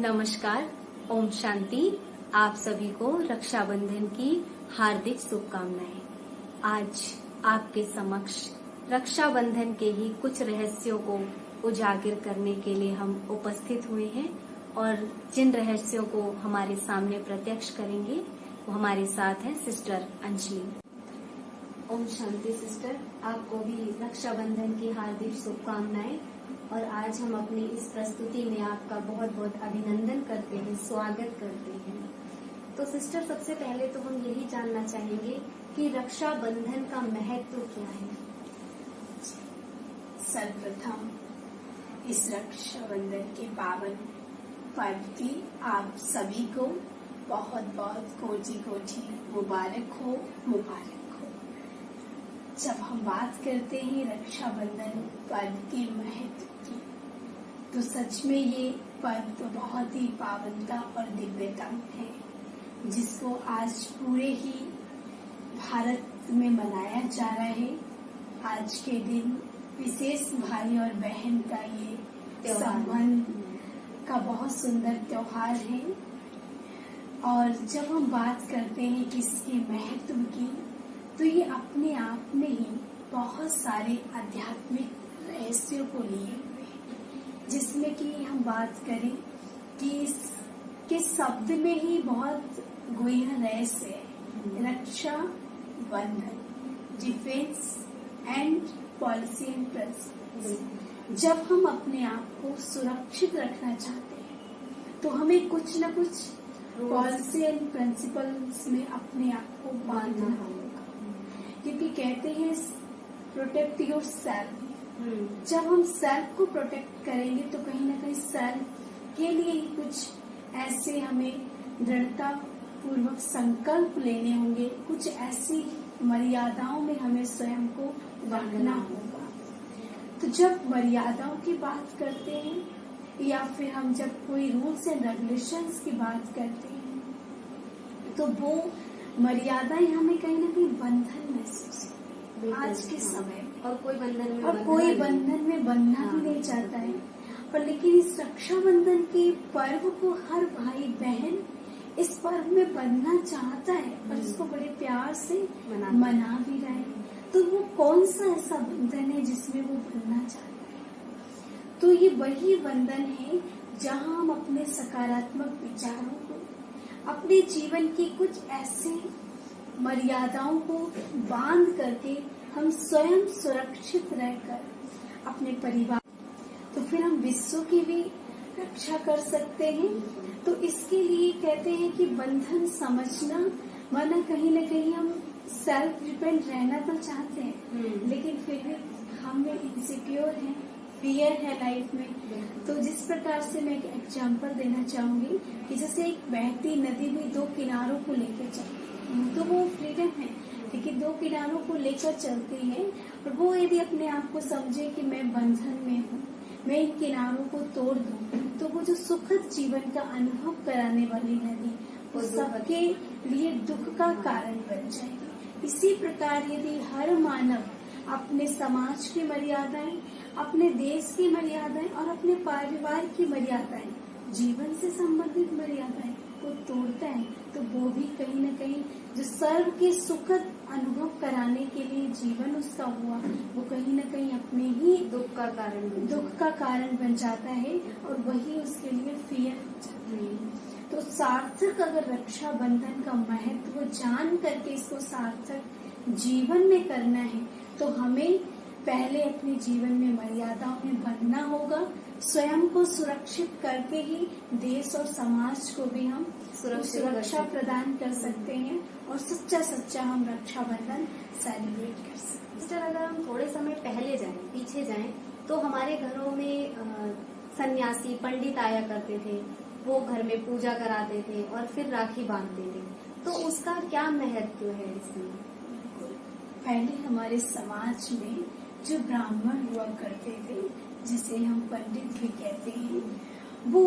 नमस्कार, ओम शांति। आप सभी को रक्षाबंधन की हार्दिक शुभकामनाएं। आज आपके समक्ष रक्षाबंधन के ही कुछ रहस्यों को उजागर करने के लिए हम उपस्थित हुए हैं और जिन रहस्यों को हमारे सामने प्रत्यक्ष करेंगे वो हमारे साथ है सिस्टर अंजलि। ओम शांति सिस्टर, आपको भी रक्षाबंधन की हार्दिक शुभकामनाएं। और आज हम अपनी इस प्रस्तुति में आपका बहुत बहुत अभिनंदन करते हैं, स्वागत करते हैं। तो सिस्टर, सबसे पहले तो हम यही जानना चाहेंगे कि रक्षाबंधन का महत्व क्या है। सर्वप्रथम इस रक्षाबंधन के पावन पर्व की आप सभी को बहुत बहुत कोटि कोटि मुबारक हो। जब हम बात करते हैं रक्षाबंधन पर्व के महत्व की, तो सच में ये पर्व तो बहुत ही पावनता और दिव्यता है, जिसको आज पूरे ही भारत में मनाया जा रहा है। आज के दिन विशेष भाई और बहन का ये संबंध का बहुत सुंदर त्योहार है। और जब हम बात करते हैं इसके महत्व की, तो ये अपने आप में ही बहुत सारे आध्यात्मिक रहस्यों को लिए हुए हैं, जिसमें कि हम बात करें कि इसके शब्द में ही बहुत गहरा रहस्य है। रक्षा बंधन, defence and policy and principles. जब हम अपने आप को सुरक्षित रखना चाहते हैं तो हमें कुछ न कुछ पॉलिसी एंड प्रिंसिपल्स में अपने आप को बांधना होगा, क्योंकि कहते हैं प्रोटेक्ट योर सेल्फ। जब हम सेल्फ को प्रोटेक्ट करेंगे तो कहीं ना कहीं सेल्फ के लिए ही कुछ ऐसे हमें दृढ़ता पूर्वक संकल्प लेने होंगे, कुछ ऐसी मर्यादाओं में हमें स्वयं को रखना होगा। तो जब मर्यादाओं की बात करते हैं या फिर हम जब कोई रूल्स एंड रेगुलेशंस की बात करते हैं, तो वो मर्यादाएं हमें कहीं ना कहीं बंधन महसूस है आज के समय में। और कोई बंधन में बंधना भी नहीं चाहता है। और लेकिन इस रक्षाबंधन के पर्व को हर भाई बहन इस पर्व में बंधना चाहता है और इसको बड़े प्यार से मना भी रहे हैं। तो वो कौन सा ऐसा बंधन है जिसमें वो बंधना चाहता है? तो ये वही बंधन है जहाँ हम अपने सकारात्मक विचारों को, अपने जीवन की कुछ ऐसे मर्यादाओं को बांध करके हम स्वयं सुरक्षित रहकर अपने परिवार, तो फिर हम विश्व की भी रक्षा कर सकते हैं। तो इसके लिए कहते हैं कि बंधन समझना, माना कहीं न कहीं हम सेल्फ डिपेंड रहना तो चाहते हैं, लेकिन फिर भी हम इनसिक्योर हैं, फियर है लाइफ में। तो जिस प्रकार से मैं एक एग्जांपल देना चाहूंगी कि जैसे एक बहती नदी में दो किनारों को लेकर चलती है, तो वो फ्रीडम है, लेकिन दो किनारों को लेकर चलती है और वो यदि अपने आप को समझे कि मैं बंधन में हूँ, मैं इन किनारों को तोड़ दूं, तो वो जो सुखद जीवन का अनुभव कराने वाली नदी वो सबके लिए दुख का कारण बन जाएगी। इसी प्रकार यदि हर मानव अपने समाज की मर्यादाएं, अपने देश की मर्यादाएं और अपने परिवार की मर्यादाएं, जीवन से संबंधित मर्यादाएं को तोड़ता है, तो वो भी कहीं न कहीं जो सर्व के सुखद अनुभव कराने के लिए जीवन उसका हुआ, वो कहीं न कहीं अपने ही दुख का कारण बन जाता है और वही उसके लिए फियर हो जाता है। तो सार्थक अगर रक्षाबंधन का महत्व जान करके इसको सार्थक जीवन में करना है, तो हमें पहले अपने जीवन में मर्यादाओं में बंधना होगा। स्वयं को सुरक्षित करके ही देश और समाज को भी हम सुरक्षा प्रदान कर सकते हैं और सच्चा हम रक्षाबंधन सेलिब्रेट कर सकते हैं। सिस्टर, अगर हम थोड़े समय पीछे जाएं, तो हमारे घरों में सन्यासी पंडित आया करते थे, वो घर में पूजा कराते थे और फिर राखी बांधते थे। तो उसका क्या महत्व है इसमें? पहले हमारे समाज में जो ब्राह्मण हुआ करते थे, जिसे हम पंडित भी कहते हैं, वो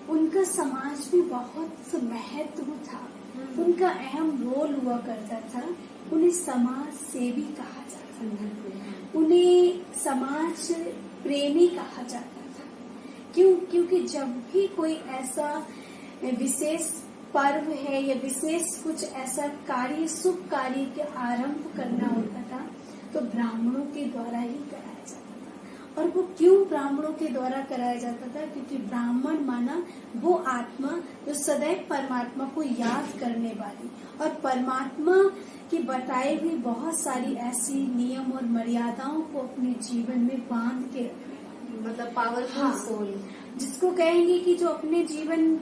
उनका समाज में बहुत महत्व था, उनका अहम रोल हुआ करता था। उन्हें समाज सेवी कहा जाता था, उन्हें समाज प्रेमी कहा जाता था। क्योंकि जब भी कोई ऐसा विशेष पर्व है या विशेष कुछ ऐसा कार्य, शुभ कार्य के आरंभ करना होता था तो ब्राह्मणों के द्वारा ही कराया जाता था। और वो क्यों ब्राह्मणों के द्वारा कराया जाता था? क्योंकि ब्राह्मण माना वो आत्मा जो सदैव परमात्मा को याद करने वाली और परमात्मा की बताई हुई बहुत सारी ऐसी नियम और मर्यादाओं को अपने जीवन में बांध के रखने वाली, मतलब पावरफुल हाँ, सोल, जिसको कहेंगे कि जो अपने जीवन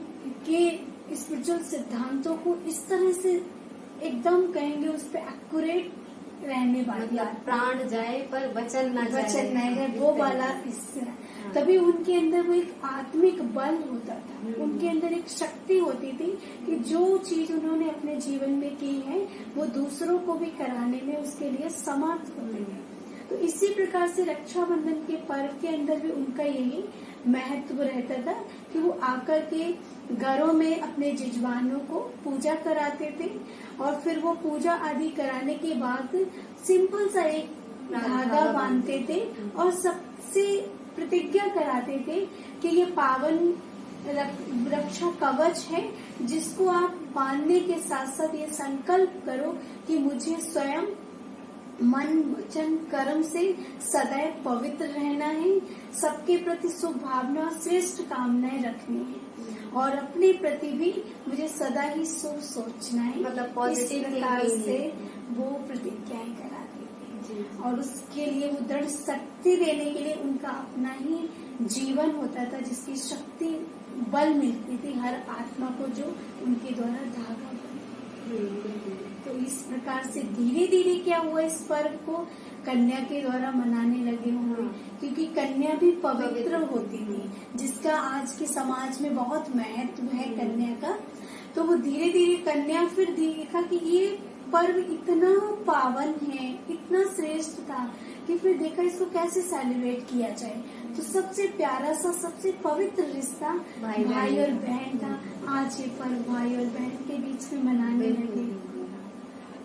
के स्पिरिचुअल सिद्धांतों को इस तरह से एकदम कहेंगे उस पे एक्यूरेट रहने वाली, मतलब प्राण जाए पर वचन न जाए वो वाला इससे। तभी उनके अंदर वो एक आत्मिक बल होता था, उनके अंदर एक शक्ति होती थी कि जो चीज उन्होंने अपने जीवन में की है वो दूसरों को भी कराने में उसके लिए समर्थ होते थे। तो इसी प्रकार से रक्षाबंधन के पर्व के अंदर भी उनका यही महत्व रहता था कि वो आकर के घरों में अपने जिजवानों को पूजा कराते थे और फिर वो पूजा आदि कराने के बाद सिंपल सा एक धागा बांधते थे और सबसे प्रतिज्ञा कराते थे कि ये पावन रक्षा कवच है जिसको आप बांधने के साथ साथ ये संकल्प करो कि मुझे स्वयं मन वचन कर्म से सदैव पवित्र रहना है, सबके प्रति शुभ भावना और श्रेष्ठ कामनाएं रखनी है और अपने प्रति भी मुझे सदा ही शुभ सोचना है। मतलब पॉजिटिव प्रकार से वो प्रतिज्ञाएं कराते थे और उसके लिए वो दृढ़ शक्ति देने के लिए उनका अपना ही जीवन होता था जिसकी शक्ति बल मिलती थी हर आत्मा को जो उनके द्वारा धागा बना। तो इस प्रकार से धीरे धीरे क्या हुआ, इस पर्व को कन्या के द्वारा मनाने लगे होंगे क्योंकि कन्या भी पवित्र होती थी जिसका आज के समाज में बहुत महत्व है कन्या का। तो वो धीरे धीरे कन्या फिर देखा कि ये पर्व इतना पावन है, इतना श्रेष्ठ था कि फिर देखा इसको कैसे सेलिब्रेट किया जाए। तो सबसे प्यारा सा सबसे पवित्र रिश्ता भाई और बहन था। आज ये पर्व भाई और बहन के बीच में मनाने लगे।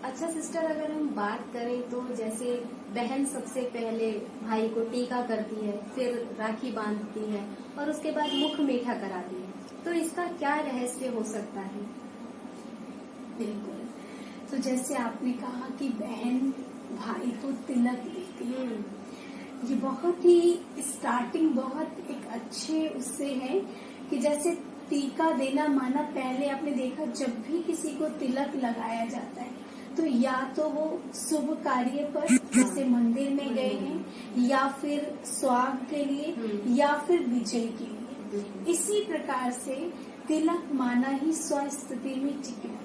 अच्छा सिस्टर, अगर हम बात करें तो जैसे बहन सबसे पहले भाई को टीका करती है, फिर राखी बांधती है और उसके बाद मुख मीठा कराती है, तो इसका क्या रहस्य हो सकता है? बिल्कुल, तो जैसे आपने कहा कि बहन भाई को तिलक देती है, ये बहुत ही स्टार्टिंग बहुत एक अच्छे उससे है कि जैसे टीका देना माना पहले आपने देखा जब भी किसी को तिलक लगाया जाता है तो या तो वो शुभ कार्य पर जैसे मंदिर में गए हैं या फिर स्वाग के लिए या फिर विजय के लिए। इसी प्रकार से तिलक माना ही स्वस्तिति में टिकना।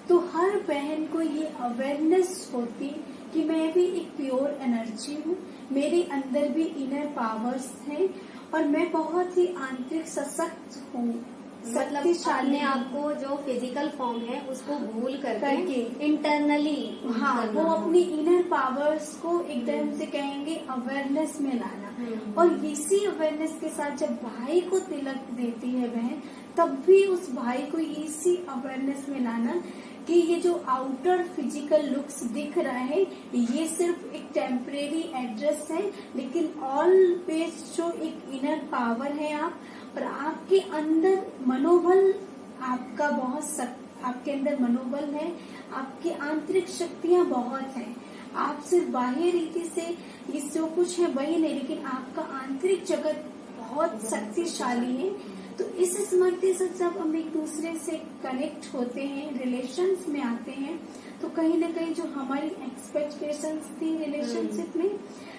तो हर बहन को ये अवेयरनेस होती कि मैं भी एक प्योर एनर्जी हूँ, मेरे अंदर भी इनर पावर्स हैं और मैं बहुत ही आंतरिक सशक्त हूँ, मतलब अपने आपको जो फिजिकल फॉर्म है उसको भूल करके इंटरनली वो अपनी इनर पावर्स को एकदम से कहेंगे अवेयरनेस में लाना। और इसी अवेयरनेस के साथ जब भाई को तिलक देती है बहन तब भी उस भाई को इसी अवेयरनेस में लाना कि ये जो आउटर फिजिकल लुक्स दिख रहा है ये सिर्फ एक टेम्परेरी एड्रेस है, लेकिन ऑलवेज जो एक इनर पावर है आप और आपके अंदर मनोबल आपका आपके अंदर मनोबल है, आपकी आंतरिक शक्तियां बहुत हैं। आप सिर्फ बाह्य रीति से ये जो कुछ है वही नहीं, लेकिन आपका आंतरिक जगत बहुत शक्तिशाली है। तो इस स्मृति से जब हम एक दूसरे से कनेक्ट होते हैं, रिलेशंस में आते हैं, तो कहीं न कहीं जो हमारी एक्सपेक्टेशंस थी रिलेशनशिप में,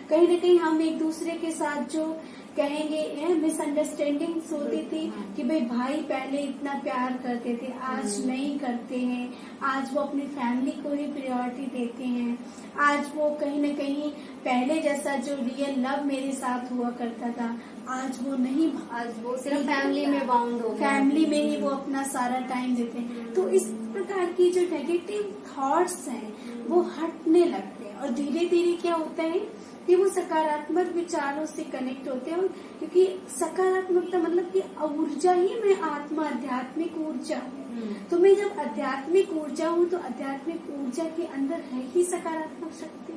कहीं न कहीं हम एक दूसरे के साथ जो कहेंगे मिसअंडरस्टैंडिंग्स होती थी कि भाई पहले इतना प्यार करते थे आज नहीं करते हैं, आज वो अपनी फैमिली को ही प्रायोरिटी देते हैं, आज वो कहीं न कहीं पहले जैसा जो रियल लव मेरे साथ हुआ करता था आज वो नहीं, आज वो सिर्फ फैमिली में बाउंड हो, फैमिली में ही वो अपना सारा टाइम देते हैं। तो इस प्रकार की जो नेगेटिव थॉट्स हैं वो हटने लगते हैं और धीरे धीरे क्या होता है कि वो सकारात्मक विचारों से कनेक्ट होते हैं। क्योंकि सकारात्मकता मतलब कि ऊर्जा ही मैं आत्मा, आध्यात्मिक ऊर्जा हूँ। तो मैं जब आध्यात्मिक ऊर्जा हूँ तो आध्यात्मिक ऊर्जा के अंदर है ही सकारात्मक शक्ति।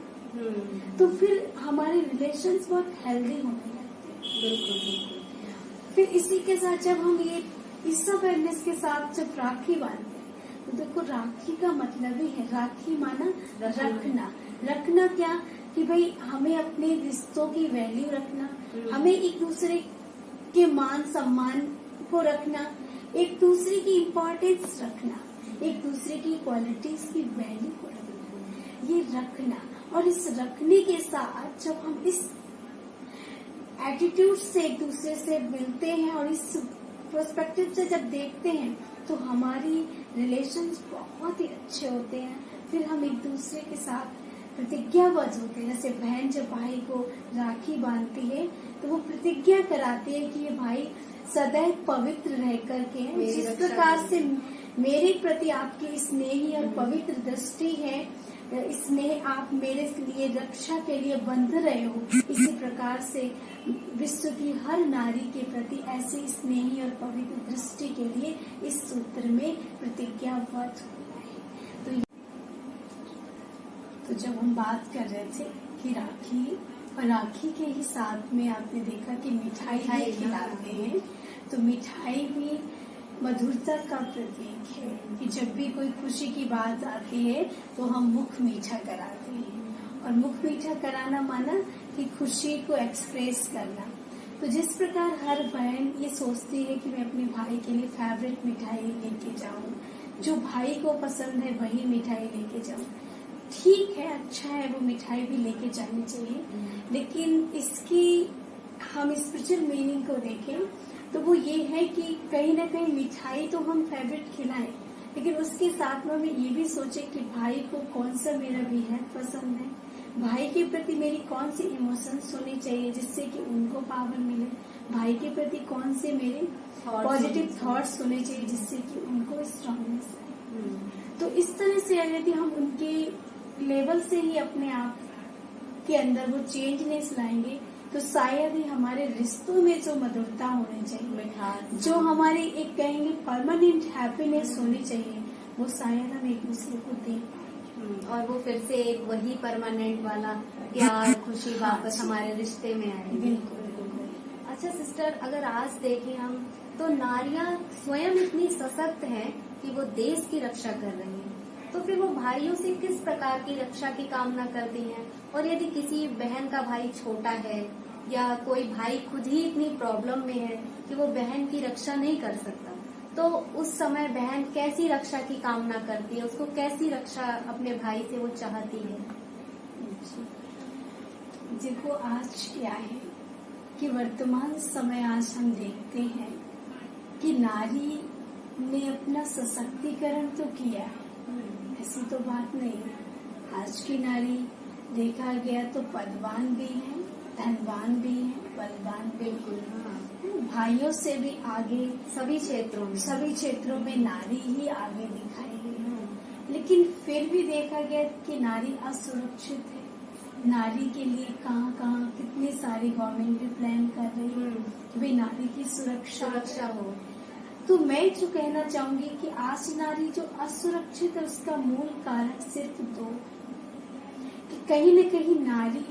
तो फिर हमारे रिलेशंस बहुत हेल्दी होने लगते हैं। बिल्कुल बिल्कुल। फिर इसी के साथ जब हम ये इस अवेयरनेस के साथ जब राखी बांधते हैं, तो देखो राखी का मतलब ही है, राखी माना रखना। रखना क्या कि भाई हमें अपने रिश्तों की वैल्यू रखना, हमें एक दूसरे के मान सम्मान को रखना, एक दूसरे की इम्पोर्टेंस रखना, एक दूसरे की क्वालिटीज की वैल्यू को रखना, ये रखना। और इस रखने के साथ जब हम इस एटीट्यूड से एक दूसरे से मिलते हैं और इस पर्सपेक्टिव से जब देखते हैं, तो हमारी रिलेशंस बहुत ही अच्छे होते हैं। फिर हम एक दूसरे के साथ प्रतिज्ञाबद्ध होते हैं। जैसे बहन जब भाई को राखी बांधती है, तो वो प्रतिज्ञा कराती है कि ये भाई सदैव पवित्र रह करके, जिस प्रकार से मेरे प्रति आपकी स्नेही और पवित्र दृष्टि है, स्नेह आप मेरे लिए रक्षा के लिए बंध रहे हो, इसी प्रकार से विश्व की हर नारी के प्रति ऐसी स्नेही और पवित्र दृष्टि के लिए इस सूत्र में प्रतिज्ञाबद्ध होना है। तो जब हम बात कर रहे थे कि राखी, और राखी के ही साथ में आपने देखा कि मिठाई खिलाते हैं, तो मिठाई भी मधुरता का प्रतीक है कि जब भी कोई खुशी की बात आती है तो हम मुख मीठा कराते हैं। और मुख मीठा कराना माना कि खुशी को एक्सप्रेस करना। तो जिस प्रकार हर बहन ये सोचती है कि मैं अपने भाई के लिए फेवरेट मिठाई लेके जाऊं, जो भाई को पसंद है वही मिठाई लेके जाऊं, ठीक है, अच्छा है, वो मिठाई भी लेके जानी चाहिए। लेकिन इसकी हम स्पिरिचुअल मीनिंग को देखें तो वो ये है कि कहीं ना कहीं मिठाई तो हम फेवरेट खिलाएं, लेकिन उसके साथ में हमें ये भी सोचे कि भाई को कौन सा मेरा बेहद पसंद है, भाई के प्रति मेरी कौन सी इमोशंस होनी चाहिए जिससे कि उनको पावर मिले, भाई के प्रति कौन से मेरे पॉजिटिव थॉट्स होने चाहिए जिससे कि उनको स्ट्रांगनेस आए। तो इस तरह से यदि हम उनके लेवल से ही अपने आप के अंदर वो चेंजनेस लाएंगे, तो शायद ही हमारे रिश्तों में जो मधुरता होनी चाहिए, जो हमारी एक कहेंगे परमानेंट हैप्पीनेस होनी चाहिए, वो शायद हम एक दूसरे को दे पाएंगे। और वो फिर से एक वही परमानेंट वाला प्यार, खुशी वापस हमारे रिश्ते में आएगी। बिल्कुल। अच्छा सिस्टर, अगर आज देखें हम, तो नारियां स्वयं इतनी सशक्त हैं कि वो देश की रक्षा कर रही हैं, तो फिर वो भाइयों से किस प्रकार की रक्षा की कामना करती हैं? और यदि किसी बहन का भाई छोटा है या कोई भाई खुद ही इतनी प्रॉब्लम में है कि वो बहन की रक्षा नहीं कर सकता, तो उस समय बहन कैसी रक्षा की कामना करती है, उसको कैसी रक्षा अपने भाई से वो चाहती है? देखो आज क्या है कि वर्तमान समय आज हम देखते हैं कि नारी ने अपना सशक्तिकरण तो किया है, ऐसी तो बात नहीं है। आज की नारी देखा गया तो पदवान भी है, धनवान भी है, बलवान। बिल्कुल, भाइयों से भी आगे सभी क्षेत्रों में नारी ही आगे दिखाई गई। लेकिन फिर भी देखा गया कि नारी असुरक्षित है। नारी के लिए कहाँ कितनी सारी गवर्नमेंट भी प्लान कर रही है कि भाई नारी की सुरक्षा हो। तो मैं जो कहना चाहूंगी कि आज नारी जो असुरक्षित है, उसका मूल कारण सिर्फ दो, कि कहीं न कहीं नारी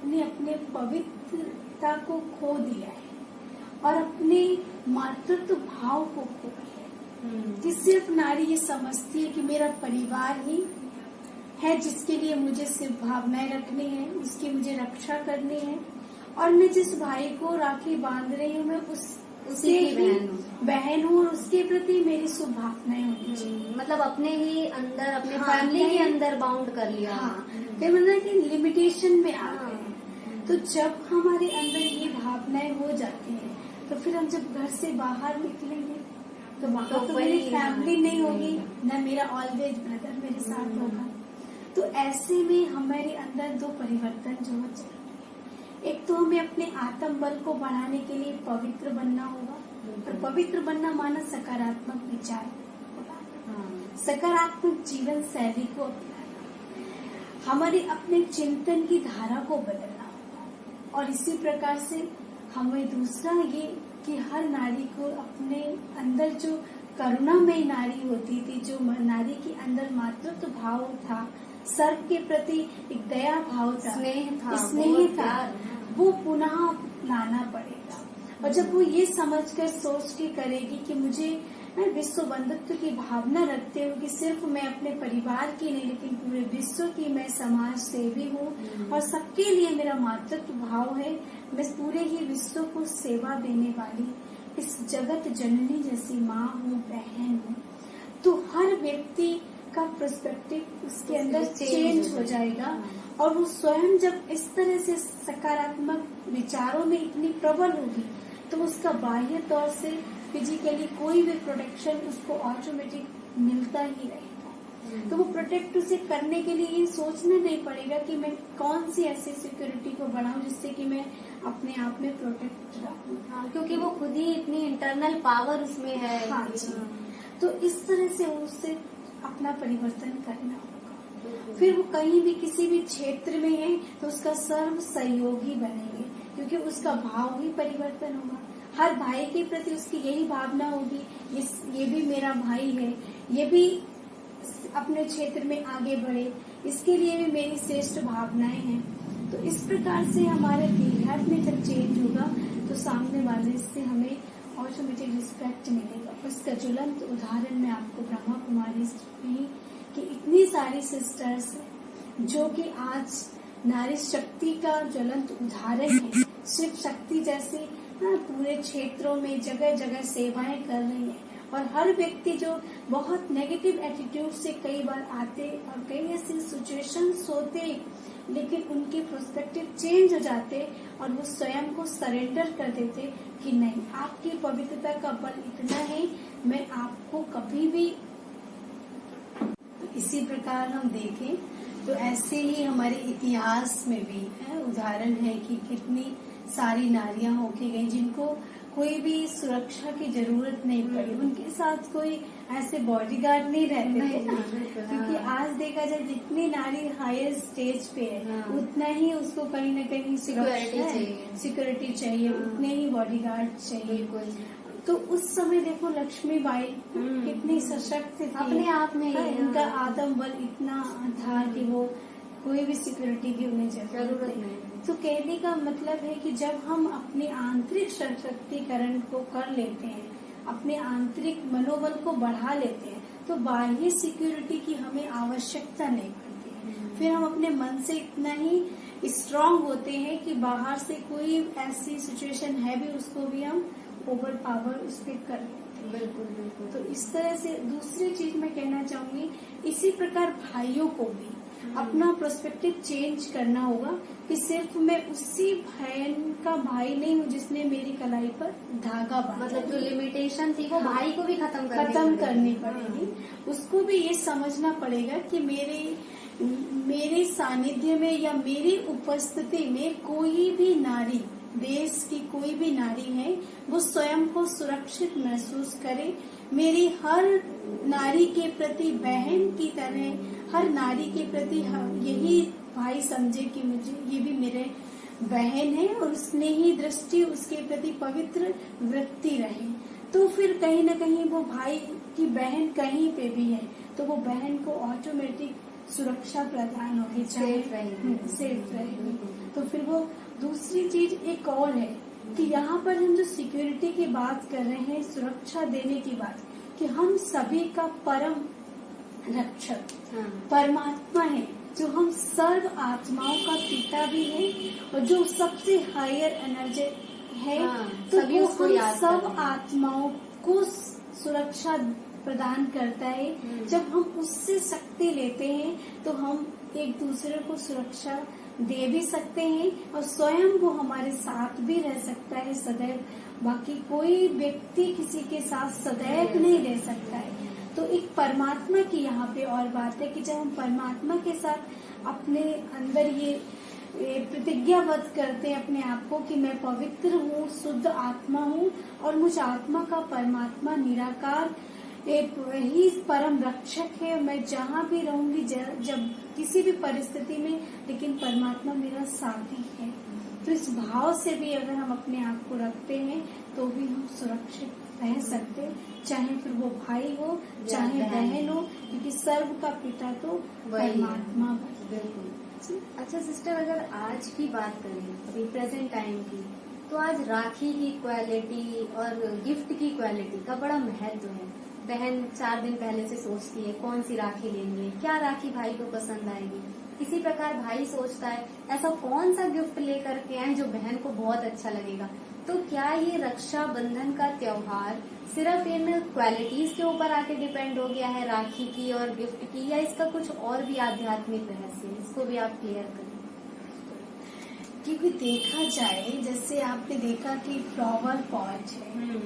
ने अपने पवित्रता को खो दिया है और अपने मातृत्व भाव को खो दिया है। कि सिर्फ नारी ये समझती है कि मेरा परिवार ही है जिसके लिए मुझे सिर्फ भावनाएं रखनी है, उसकी मुझे रक्षा करनी है, और मैं जिस भाई को राखी बांध रही हूँ मैं उसके ही बहन हूँ और उसके प्रति मेरी शुभ भावनाएं होनी चाहिए। मतलब अपने ही अंदर, अपने फैमिली के अंदर बाउंड कर लिया। मतलब कि लिमिटेशन में आ गए। तो जब हमारे अंदर ये भावनाएं हो जाती हैं, तो फिर हम जब घर से बाहर निकलेंगे तो वहाँ तो मेरी फैमिली नहीं होगी, न मेरा ऑलवेज ब्रदर मेरे साथ होगा। तो ऐसे में हमारे अंदर दो परिवर्तन जो हो जाएंगे। एक तो हमें अपने आत्म बल को बढ़ाने के लिए पवित्र बनना होगा, और पवित्र बनना माना सकारात्मक विचार, सकारात्मक जीवन शैली को अपनाना, हमारे अपने चिंतन की धारा को बदलना होगा। और इसी प्रकार से हमें दूसरा ये कि हर नारी को अपने अंदर जो करुणामयी नारी होती थी, जो नारी के अंदर मातृत्व भाव था, सर्व के प्रति एक दया भाव था, स्नेह था, वो पुनः लाना पड़ेगा। और जब वो ये समझकर सोच के करेगी कि मुझे विश्व बंधुत्व की भावना रखते हुए कि सिर्फ मैं अपने परिवार की नहीं लेकिन पूरे विश्व की मैं समाज सेवी हूँ और सबके लिए मेरा मातृत्व भाव है, मैं पूरे ही विश्व को सेवा देने वाली इस जगत जननी जैसी माँ हूँ, बहन हूँ, तो हर व्यक्ति का पर्सपेक्टिव उसके अंदर चेंज हो जाएगा और वो स्वयं जब इस तरह से सकारात्मक विचारों में इतनी प्रबल होगी तो उसका बाह्य तौर से फिजिकली कोई भी प्रोटेक्शन उसको ऑटोमेटिक मिलता ही रहेगा। तो वो प्रोटेक्ट उसे करने के लिए ये सोचना नहीं पड़ेगा कि मैं कौन सी ऐसी सिक्योरिटी को बढ़ाऊं जिससे कि मैं अपने आप में प्रोटेक्ट रहूं। हाँ, क्योंकि वो खुद ही इतनी इंटरनल पावर उसमें है। हाँ जी। तो इस तरह से उससे अपना परिवर्तन करना होगा। फिर वो कहीं भी किसी भी क्षेत्र में है तो उसका सर्व सहयोगी बनेंगे क्योंकि उसका भाव ही परिवर्तन होगा। हर भाई के प्रति उसकी यही भावना होगी, ये भी मेरा भाई है, ये भी अपने क्षेत्र में आगे बढ़े, इसके लिए भी मेरी श्रेष्ठ भावनाएं हैं। तो इस प्रकार से हमारे बिहेवियर में जब चेंज होगा तो सामने वाले से हमें ऑटोमेटिक रिस्पेक्ट मिलेगा। उसका ज्वलंत उदाहरण मैं आपको ब्रह्मा कुमारी में कि इतनी सारी सिस्टर्स हैं जो कि आज नारी शक्ति का ज्वलंत उदाहरण है। शिव शक्ति जैसे पूरे क्षेत्रों में जगह जगह सेवाएं कर रही हैं और हर व्यक्ति जो बहुत नेगेटिव एटीट्यूड से कई बार आते और कई ऐसे सिचुएशंस होते लेकिन उनके पर्सपेक्टिव चेंज हो जाते और वो स्वयं को सरेंडर कर देते कि नहीं, आपकी पवित्रता का बल इतना है, मैं आपको कभी भी। इसी प्रकार हम देखें तो ऐसे ही हमारे इतिहास में भी उदाहरण है कि कितनी सारी नारियां होके गई जिनको कोई भी सुरक्षा की जरूरत नहीं पड़ी, उनके साथ कोई ऐसे बॉडीगार्ड नहीं रहते थे ना, क्योंकि आज देखा जाए जितनी नारी हायर स्टेज पे है उतना ही उसको कहीं न कहीं सिक्योरिटी चाहिए, उतने ही बॉडीगार्ड चाहिए। तो उस समय देखो लक्ष्मीबाई कितनी सशक्त थी, अपने आप में उनका आत्म बल इतना था कि वो कोई भी सिक्योरिटी की उन्हें जरूरत नहीं। तो कहने का मतलब है कि जब हम अपने आंतरिक सशक्तिकरण को कर लेते हैं, अपने आंतरिक मनोबल को बढ़ा लेते हैं, तो बाह्य सिक्योरिटी की हमें आवश्यकता नहीं पड़ती है। फिर हम अपने मन से इतना ही स्ट्रांग होते हैं कि बाहर से कोई ऐसी सिचुएशन है भी उसको भी हम ओवर पावर उस पर कर लेते हैं। बिल्कुल बिल्कुल। तो इस तरह से दूसरी चीज मैं कहना चाहूंगी, इसी प्रकार भाइयों को भी अपना पर्सपेक्टिव चेंज करना होगा कि सिर्फ मैं उसी बहन का भाई नहीं हूँ जिसने मेरी कलाई पर धागा बांधा, मतलब जो लिमिटेशन थी वो भाई को भी खत्म करनी पड़ेगी। उसको भी ये समझना पड़ेगा कि मेरे सानिध्य में या मेरी उपस्थिति में कोई भी नारी, देश की कोई भी नारी है, वो स्वयं को सुरक्षित महसूस करे। मेरी हर नारी के प्रति बहन की तरह हर नारी के प्रति यही भाई समझे कि मुझे ये भी मेरे बहन है और स्नेही दृष्टि उसके प्रति पवित्र वृत्ति रहे। तो फिर कहीं न कहीं वो भाई की बहन कहीं पे भी है तो वो बहन को ऑटोमेटिक सुरक्षा प्रदान होगी, सेफ रहेगी। तो फिर वो दूसरी चीज एक और है कि यहाँ पर हम जो सिक्योरिटी की बात कर रहे हैं, सुरक्षा देने की बात, कि हम सभी का परम रक्षक परमात्मा है, जो हम सर्व आत्माओं का पिता भी है और जो सबसे हायर एनर्जी है। तो वो हम सब आत्माओं को सुरक्षा प्रदान करता है। जब हम उससे शक्ति लेते हैं तो हम एक दूसरे को सुरक्षा दे भी सकते हैं और स्वयं वो हमारे साथ भी रह सकता है सदैव। बाकी कोई व्यक्ति किसी के साथ सदैव नहीं रह सकता है। तो एक परमात्मा की यहाँ पे और बात है कि जब हम परमात्मा के साथ अपने अंदर ये प्रतिज्ञाबद्ध करते हैं अपने आप को कि मैं पवित्र हूँ, शुद्ध आत्मा हूँ और मुझ आत्मा का परमात्मा निराकार ही परम रक्षक है। मैं जहाँ भी रहूंगी, जब किसी भी परिस्थिति में, लेकिन परमात्मा मेरा साथी है। तो इस भाव से भी अगर हम अपने आप को रखते हैं तो भी हम सुरक्षित रह सकते, चाहे फिर वो भाई हो चाहे बहन हो, क्योंकि सर्व का पिता तो परमात्मा। बिल्कुल। अच्छा सिस्टर, अगर आज की बात करें, अभी प्रेजेंट टाइम की, तो आज राखी की क्वालिटी और गिफ्ट की क्वालिटी का बड़ा महत्व है। बहन 4 दिन पहले से सोचती है कौन सी राखी लेंगे, क्या राखी भाई को पसंद आएगी। इसी प्रकार भाई सोचता है ऐसा कौन सा गिफ्ट लेकर के आए जो बहन को बहुत अच्छा लगेगा। तो क्या ये रक्षाबंधन का त्योहार सिर्फ इन क्वालिटीज के ऊपर आके डिपेंड हो गया है, राखी की और गिफ्ट की, या इसका कुछ और भी आध्यात्मिक रहस्य है? इसको भी आप क्लियर करें। क्योंकि देखा जाए, जैसे आपने देखा कि फ्लावर पॉट है,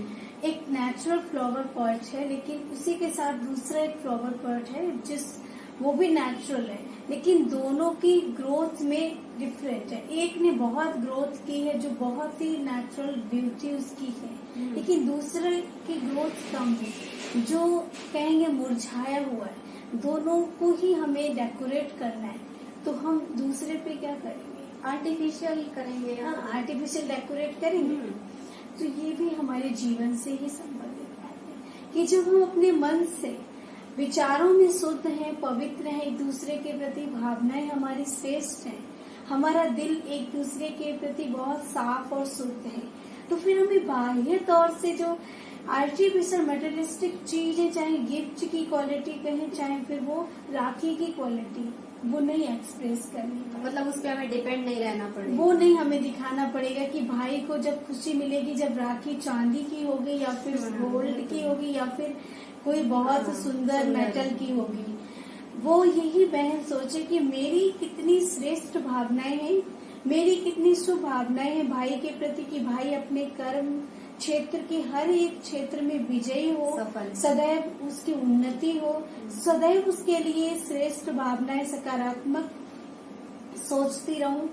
एक नेचुरल फ्लावर पॉट है, लेकिन उसी के साथ दूसरा एक फ्लावर पॉट है वो भी नेचुरल है, लेकिन दोनों की ग्रोथ में डिफरेंट है। एक ने बहुत ग्रोथ की है जो बहुत ही नेचुरल ब्यूटी उसकी है, लेकिन दूसरे की ग्रोथ कम है जो कहेंगे मुरझाया हुआ है। दोनों को ही हमें डेकोरेट करना है, तो हम दूसरे पे क्या करेंगे? आर्टिफिशियल करेंगे। हाँ, आर्टिफिशियल डेकोरेट करेंगे। तो ये भी हमारे जीवन से ही संबंधित बात है कि जब हम अपने मन से विचारों में शुद्ध हैं, पवित्र हैं, एक दूसरे के प्रति भावनाएं हमारी श्रेष्ठ हैं, हमारा दिल एक दूसरे के प्रति बहुत साफ और शुद्ध है, तो फिर हमें बाह्य तौर से जो आर्टिफिशियल मटेरियलिस्टिक चीजें, चाहे गिफ्ट की क्वालिटी कहें, चाहे फिर वो राखी की क्वालिटी, वो नहीं एक्सप्रेस करनी। मतलब उस पर हमें डिपेंड नहीं रहना पड़ेगा, वो नहीं हमें दिखाना पड़ेगा कि भाई को जब खुशी मिलेगी जब राखी चांदी की होगी या फिर गोल्ड की होगी या फिर कोई बहुत सुंदर मेटल की होगी। वो यही बहन सोचे कि मेरी कितनी श्रेष्ठ भावनाएं हैं, मेरी कितनी शुभ भावनाएं हैं भाई के प्रति, कि भाई अपने कर्म क्षेत्र के हर एक क्षेत्र में विजयी हो, सदैव उसकी उन्नति हो, सदैव उसके लिए श्रेष्ठ भावनाएं सकारात्मक सोचती रहूं।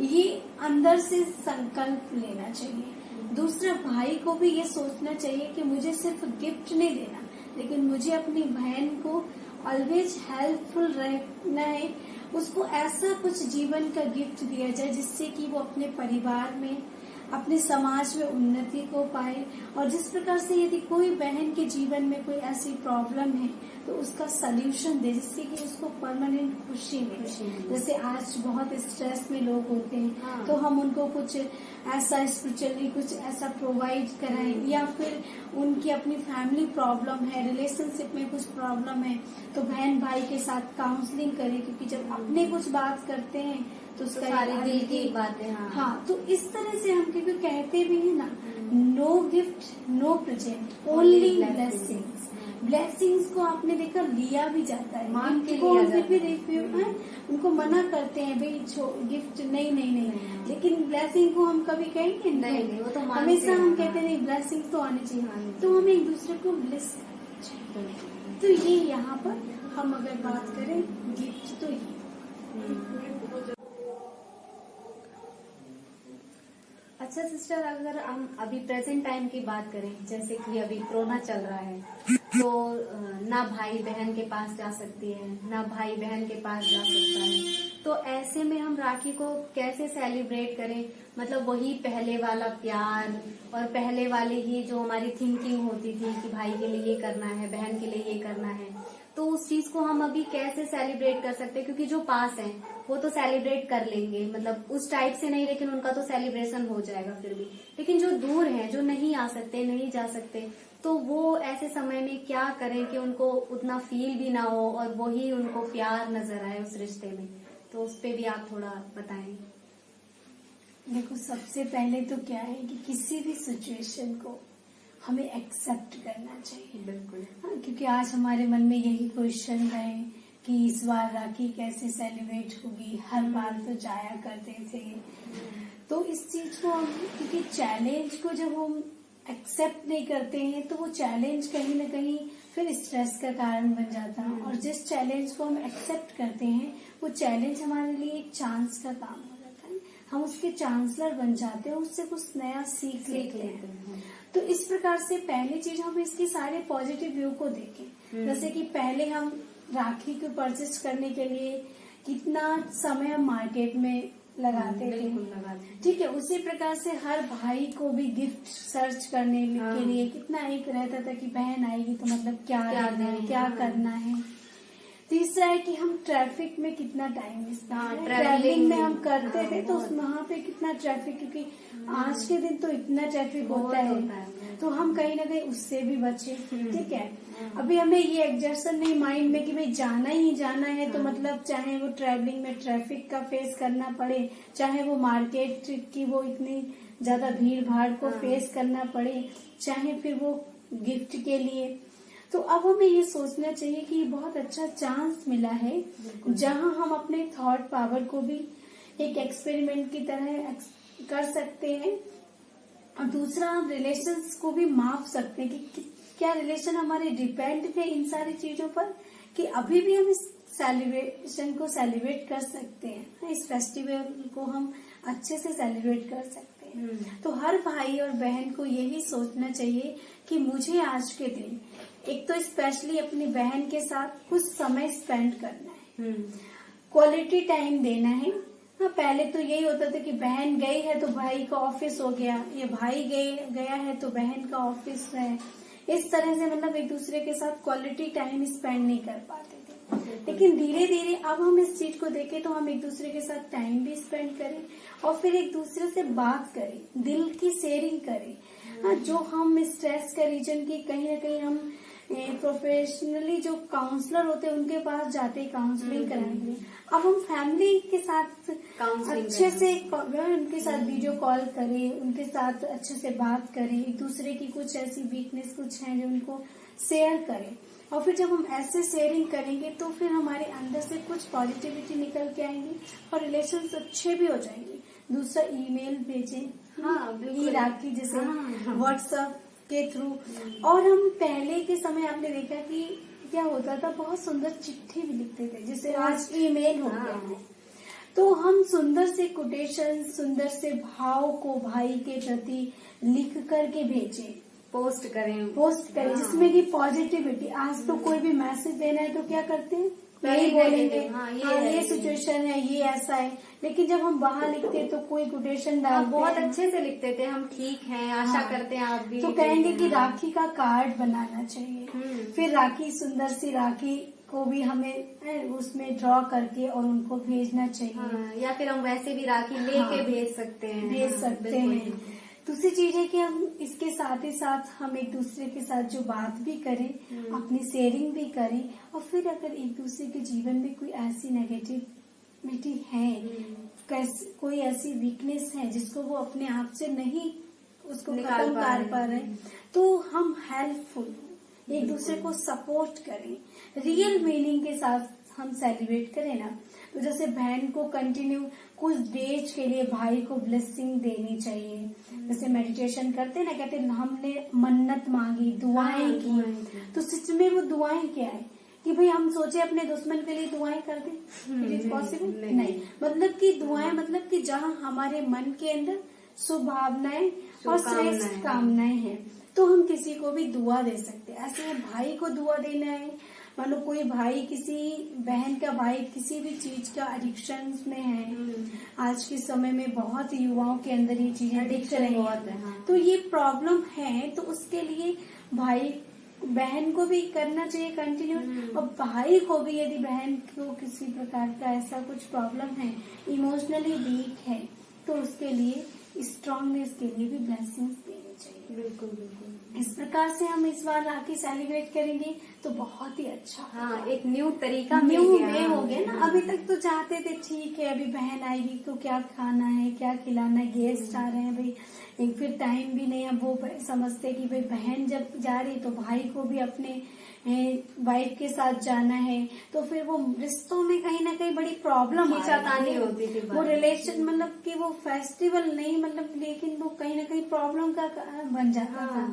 ये अंदर से संकल्प लेना चाहिए। दूसरा, भाई को भी ये सोचना चाहिए कि मुझे सिर्फ गिफ्ट नहीं देना, लेकिन मुझे अपनी बहन को ऑलवेज हेल्पफुल रहना है। उसको ऐसा कुछ जीवन का गिफ्ट दिया जाए जिससे कि वो अपने परिवार में, अपने समाज में उन्नति को पाए। और जिस प्रकार से यदि कोई बहन के जीवन में कोई ऐसी प्रॉब्लम है तो उसका सल्यूशन दे, जिससे कि उसको परमानेंट खुशी मिले। जैसे आज बहुत स्ट्रेस में लोग होते हैं, तो हम उनको कुछ ऐसा स्पिरिचुअली कुछ ऐसा प्रोवाइड कराएं, या फिर उनकी अपनी फैमिली प्रॉब्लम है, रिलेशनशिप में कुछ प्रॉब्लम है, तो बहन भाई के साथ काउंसलिंग करें, क्योंकि जब अपने कुछ बात करते हैं तो उसका सारी दिल की बातें। हाँ, तो इस तरह से हम क्योंकि कहते भी है ना, no gift no present only blessings. Blessings को आपने देखा लिया भी जाता है, मांग के लिया जाता है। उनको मना करते हैं भाई गिफ्ट नहीं, लेकिन ब्लेसिंग को हम कभी कहेंगे नहीं, वो तो हमेशा हम कहते हैं नहीं, ब्लेसिंग तो आनी चाहिए, तो हम एक दूसरे को ब्लेस करना चाहिए। तो ये यहाँ पर हम अगर बात करें गिफ्ट, तो ये अच्छा सिस्टर, अगर हम अभी प्रेजेंट टाइम की बात करें, जैसे कि अभी कोरोना चल रहा है, तो ना भाई बहन के पास जा सकती है, ना भाई बहन के पास जा सकता है, तो ऐसे में हम राखी को कैसे सेलिब्रेट करें? मतलब वही पहले वाला प्यार और पहले वाली ही जो हमारी थिंकिंग होती थी कि भाई के लिए ये करना है, बहन के लिए ये करना है, तो उस चीज को हम अभी कैसे सेलिब्रेट कर सकते हैं? क्योंकि जो पास हैं वो तो सेलिब्रेट कर लेंगे, मतलब उस टाइप से नहीं, लेकिन उनका तो सेलिब्रेशन हो जाएगा फिर भी। लेकिन जो दूर हैं, जो नहीं आ सकते, नहीं जा सकते, तो वो ऐसे समय में क्या करें कि उनको उतना फील भी ना हो और वही उनको प्यार नजर आए उस रिश्ते में? तो उस पे भी आप थोड़ा बताएं। देखो, सबसे पहले तो क्या है कि किसी भी सिचुएशन को हमें एक्सेप्ट करना चाहिए। बिल्कुल। हाँ, क्योंकि आज हमारे मन में यही क्वेश्चन रहे कि इस बार राखी कैसे सेलिब्रेट होगी, हर बार तो जाया करते थे। तो इस चीज को हम, क्योंकि चैलेंज को जब हम एक्सेप्ट नहीं करते हैं तो वो चैलेंज कहीं ना कहीं फिर स्ट्रेस का कारण बन जाता है। और जिस चैलेंज को हम एक्सेप्ट करते हैं वो चैलेंज हमारे लिए एक चांस का काम हो जाता है, हम उसके चांसलर बन जाते हैं, उससे कुछ नया सीख लेते हैं। तो इस प्रकार से पहली चीज हम इसके सारे पॉजिटिव व्यू को देखें। जैसे कि पहले हम राखी को परचेज करने के लिए कितना समय हम मार्केट में लगाते थे, ठीक है। उसी प्रकार से हर भाई को भी गिफ्ट सर्च करने के लिए कितना एक रहता था कि बहन आएगी तो मतलब क्या करना है। तो ये तीसरा है कि हम ट्रैफिक में कितना टाइम हाँ, ट्रैवलिंग में हम में। करते थे, तो बहुत। वहाँ पे कितना ट्रैफिक, क्योंकि आज के दिन तो इतना ट्रैफिक बहुत होता होता है, है। तो हम कहीं ना कहीं उससे भी बचे। ठीक है, अभी हमें ये एग्जर्शन नहीं माइंड में कि भाई जाना ही जाना है, तो मतलब चाहे वो ट्रैवलिंग में ट्रैफिक का फेस करना पड़े, चाहे वो मार्केट की वो इतनी ज्यादा भीड़ भाड़ को फेस करना पड़े, चाहे फिर वो गिफ्ट के लिए। तो अब हमें ये सोचना चाहिए कि ये बहुत अच्छा चांस मिला है जहां हम अपने थॉट पावर को भी एक एक्सपेरिमेंट की तरह कर सकते हैं, और दूसरा हम रिलेशंस को भी माप सकते हैं कि क्या रिलेशन हमारे डिपेंड थे इन सारी चीजों पर, कि अभी भी हम इस सेलिब्रेशन को सेलिब्रेट कर सकते हैं, इस फेस्टिवल को हम अच्छे से सेलिब्रेट कर सकते हैं। तो हर भाई और बहन को यही सोचना चाहिए कि मुझे आज के दिन एक तो स्पेशली अपनी बहन के साथ कुछ समय स्पेंड करना है, क्वालिटी टाइम देना है। हाँ, पहले तो यही होता था कि बहन गई है तो भाई का ऑफिस हो गया, या भाई गया है तो बहन का ऑफिस है, इस तरह से मतलब एक दूसरे के साथ क्वालिटी टाइम स्पेंड नहीं कर पाते थे। लेकिन धीरे धीरे अब हम इस चीज को देखें तो हम एक दूसरे के साथ टाइम भी स्पेंड करें, और फिर एक दूसरे से बात करें, दिल की शेयरिंग करें। हाँ, जो हम स्ट्रेस का रीजन की कहीं ना कहीं हम प्रोफेशनली जो काउंसलर होते हैं उनके पास जाते काउंसलिंग कराने के लिए, अब हम फैमिली के साथ अच्छे से उनके साथ वीडियो कॉल करें, उनके साथ अच्छे से बात करें, एक दूसरे की कुछ ऐसी वीकनेस कुछ है जो उनको शेयर करें, और फिर जब हम ऐसे शेयरिंग करेंगे तो फिर हमारे अंदर से कुछ पॉजिटिविटी निकल के आएंगी और रिलेशंस अच्छे भी हो जाएंगे। दूसरा, ईमेल भेजें, हाँ, बिल्कुल। ई राखी जैसे हाँ। व्हाट्सएप के थ्रू। और हम पहले के समय आपने देखा कि क्या होता था, बहुत सुंदर चिट्ठी भी लिखते थे, जिसे आज ईमेल हो गया है। तो हम सुंदर से कोटेशन, सुंदर से भाव को भाई के प्रति लिख करके भेजें, पोस्ट करें, जिसमें कि पॉजिटिविटी। आज तो कोई भी मैसेज देना है तो क्या करते हैं, यही बोलेंगे, हाँ, ये सिचुएशन है, ये ऐसा है। लेकिन जब हम वहाँ लिखते हैं तो कोई कोटेशन डालते हैं, बहुत अच्छे से लिखते थे, हम ठीक हैं, आशा करते हैं आप भी। तो कहेंगे कि राखी का कार्ड बनाना चाहिए, फिर राखी, सुंदर सी राखी को भी हमें उसमें ड्रॉ करके और उनको भेजना चाहिए। हाँ, या फिर हम वैसे भी राखी लेके भेज सकते हैं। दूसरी चीज है कि हम इसके साथ ही साथ हम एक दूसरे के साथ जो बात भी करें, अपनी शेयरिंग भी करें, और फिर अगर एक दूसरे के जीवन में कोई ऐसी नेगेटिविटी है, कोई ऐसी वीकनेस है जिसको वो अपने आप से नहीं उसको खत्म कर पा रहे, तो हम हेल्पफुल, एक दूसरे को सपोर्ट करें, रियल मीनिंग के साथ हम सेलिब्रेट करें ना। तो जैसे बहन को कंटिन्यू कुछ डेज के लिए भाई को ब्लेसिंग देनी चाहिए, जैसे मेडिटेशन करते हैं ना, कहते हैं हमने मन्नत मांगी, दुआएं की, तो सच में वो दुआएं क्या है कि भाई हम सोचे अपने दुश्मन के लिए दुआएं कर दें, इट इज पॉसिबल नहीं। मतलब कि दुआएं, मतलब कि जहाँ हमारे मन के अंदर शुभ भावनाएं और श्रेष्ठ कामनाएं हैं, तो हम किसी को भी दुआ दे सकते हैं। ऐसे भाई को दुआ देना है, मानो कोई भाई, किसी बहन का भाई किसी भी चीज का एडिक्शन में है, आज के समय में बहुत युवाओं के अंदर ये चीजें दिख रही है, तो ये प्रॉब्लम है, तो उसके लिए भाई बहन को भी करना चाहिए कंटिन्यू, और भाई को भी, यदि बहन को किसी प्रकार का ऐसा कुछ प्रॉब्लम है, इमोशनली वीक है, तो उसके लिए स्ट्रांगनेस के लिए भी ब्लेसिंग्स देनी चाहिए। बिल्कुल। इस प्रकार से हम इस बार राखी सेलिब्रेट करेंगे तो बहुत ही अच्छा। हाँ, एक न्यू तरीका न्यू वे हो गया ना। अभी तक तो चाहते थे ठीक है, अभी बहन आएगी तो क्या खाना है, क्या खिलाना है, गेस्ट आ रहे हैं भाई, एक फिर टाइम भी नहीं है। वो समझते कि भाई बहन जब जा रही तो भाई को भी अपने वाइफ के साथ जाना है, तो फिर वो रिश्तों में कहीं ना कहीं बड़ी प्रॉब्लम खींचातानी होती थी, वो रिलेशन, मतलब कि वो फेस्टिवल नहीं, मतलब लेकिन वो कहीं ना कहीं प्रॉब्लम का बन जाता था।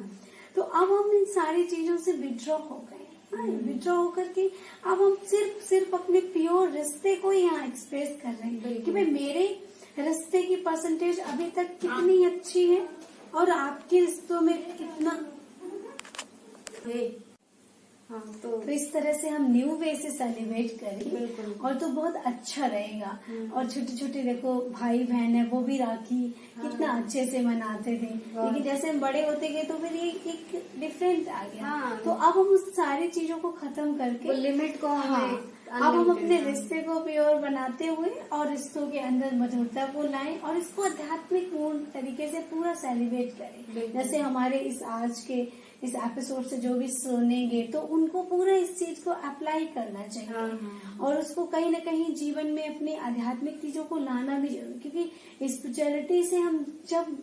तो अब हम इन सारी चीजों से विड्रॉ हो गए, विड्रॉ होकर के अब हम सिर्फ अपने प्योर रिश्ते को यहाँ एक्सप्रेस कर रहे हैं कि भाई मेरे रिश्ते की परसेंटेज अभी तक कितनी अच्छी है और आपके रिश्तों में कितना है। हाँ, तो इस तरह से हम न्यू वे से सेलिब्रेट करें और तो बहुत अच्छा रहेगा। और छोटे छोटे देखो भाई बहन है, वो भी राखी कितना अच्छे से मनाते थे, लेकिन जैसे हम बड़े होते गए तो फिर ये एक डिफरेंट आ गया। तो अब हम उस सारी चीजों को खत्म करके लिमिट को हमें अब हम अपने Unlimited, रिश्ते को प्योर बनाते हुए और रिश्तों के अंदर मधुरता को लाएं और इसको आध्यात्मिक पूर्ण तरीके से पूरा सेलिब्रेट करें। बिल्कुल। जैसे हमारे इस आज के इस एपिसोड से जो भी सुनेंगे तो उनको पूरा इस चीज को अप्लाई करना चाहिए। हाँ। और उसको कहीं ना कहीं जीवन में अपने आध्यात्मिक चीजों को लाना भी जरूरी, क्योंकि स्पिरिचुअलिटी से हम जब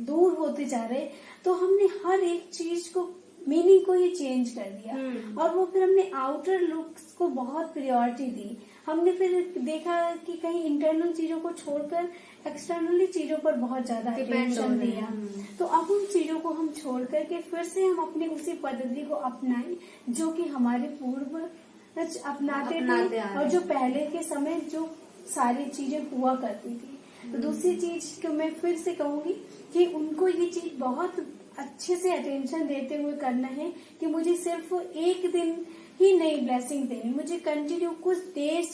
दूर होते जा रहे तो हमने हर एक चीज को मीनिंग को ही चेंज कर दिया और वो फिर हमने आउटर लुक्स को बहुत प्रायोरिटी दी। हमने फिर देखा कि कहीं इंटरनल चीजों को छोड़कर एक्सटर्नली चीजों पर बहुत ज्यादा Depend अटेंशन हो रहे दिया। हैं। तो अब उन चीजों को हम छोड़ करके फिर से हम अपनी उसी पद्धति को अपनाएं जो कि हमारे पूर्वज अपनाते आ थे रहे और हैं। जो पहले के समय जो सारी चीजें हुआ करती थी। तो दूसरी चीज को मैं फिर से कहूंगी कि उनको ये चीज बहुत अच्छे से अटेंशन देते हुए करना है कि मुझे सिर्फ एक दिन ही नई ब्लेसिंग देनी, मुझे कंटिन्यू कुछ डेज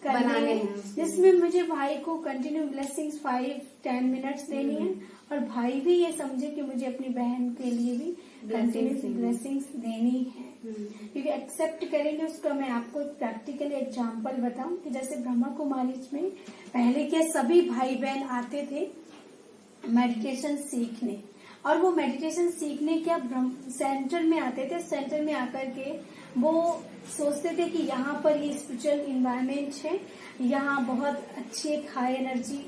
करने बनाने हैं हैं। जिसमें मुझे भाई को कंटिन्यू ब्लेसिंग्स 5-10 मिनट्स देनी है और भाई भी ये समझे कि मुझे अपनी बहन के लिए भी कंटिन्यू देनी है। ब्लेसिंग्स देनी है। क्योंकि एक्सेप्ट करेंगे उसका मैं आपको प्रैक्टिकली एग्जांपल बताऊं कि जैसे ब्रह्मा कुमारी में पहले के सभी भाई बहन आते थे मेडिटेशन सीखने और वो मेडिटेशन सीखने क्या सेंटर में आते थे। सेंटर में आकर के वो सोचते थे कि यहाँ पर ये स्पिरिचुअल इन्वायरमेंट है, यहाँ बहुत अच्छी एक हाई एनर्जी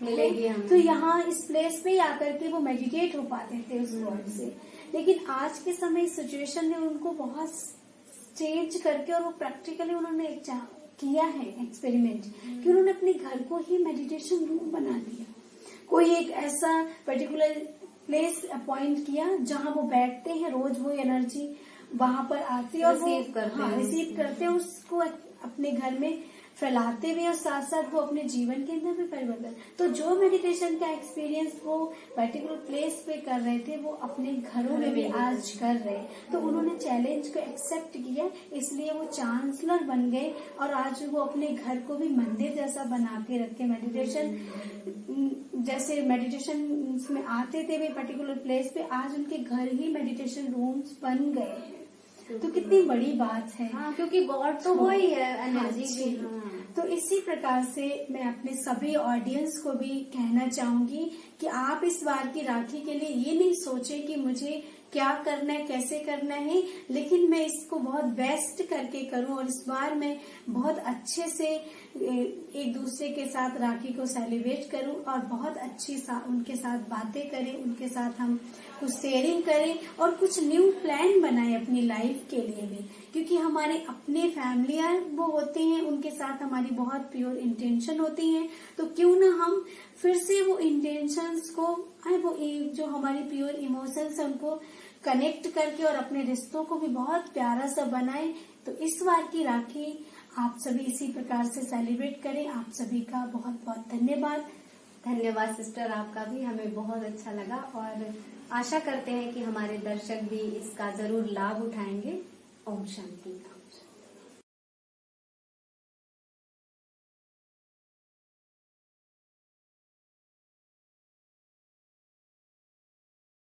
मिलेगी हमें। तो यहाँ इस प्लेस पे ही आकर के वो मेडिटेट हो पाते थे उस वर्ड से। लेकिन आज के समय सिचुएशन ने उनको बहुत चेंज करके और वो प्रैक्टिकली उन्होंने किया है एक्सपेरिमेंट कि उन्होंने अपने घर को ही मेडिटेशन रूम बना दिया। कोई एक ऐसा पर्टिकुलर प्लेस अपॉइंट किया जहाँ वो बैठते हैं, रोज वो एनर्जी वहां पर आती है और रिसीव करते हैं। रिसीव करते हैं, उसको अपने घर में फैलाते हुए और साथ साथ वो अपने जीवन के अंदर भी परिवर्तन। तो जो मेडिटेशन का एक्सपीरियंस वो पर्टिकुलर प्लेस पे कर रहे थे वो अपने घरों में भी आज कर रहे। तो उन्होंने चैलेंज को एक्सेप्ट किया, इसलिए वो चांसलर बन गए और आज वो अपने घर को भी मंदिर जैसा बना के रखे। मेडिटेशन जैसे मेडिटेशन में आते थे वे पर्टिकुलर प्लेस पे, आज उनके घर ही मेडिटेशन रूम्स बन गए हैं। तो कितनी बड़ी बात है। हाँ, क्योंकि गॉड तो वो ही है, एनर्जी हाँ, भी। हाँ। तो इसी प्रकार से मैं अपने सभी ऑडियंस को भी कहना चाहूंगी कि आप इस बार की राखी के लिए ये नहीं सोचे कि मुझे क्या करना है, कैसे करना है, लेकिन मैं इसको बहुत बेस्ट करके करूं और इस बार मैं बहुत अच्छे से एक दूसरे के साथ राखी को सेलिब्रेट करूं और बहुत अच्छी उनके साथ बातें करें, उनके साथ हम कुछ शेयरिंग करें और कुछ न्यू प्लान बनाएं अपनी लाइफ के लिए भी। क्योंकि हमारे अपने फैमिलियां वो होते हैं, उनके साथ हमारी बहुत प्योर इंटेंशन होती है। तो क्यों ना हम फिर से वो इंटेंशंस को वो जो हमारी प्योर इमोशंस है उनको कनेक्ट करके और अपने रिश्तों को भी बहुत प्यारा सा बनाएं। तो इस बार की राखी आप सभी इसी प्रकार से सेलिब्रेट करें। आप सभी का बहुत बहुत धन्यवाद। धन्यवाद सिस्टर, आपका भी हमें बहुत अच्छा लगा और आशा करते हैं कि हमारे दर्शक भी इसका जरूर लाभ उठाएंगे। ओम शांति।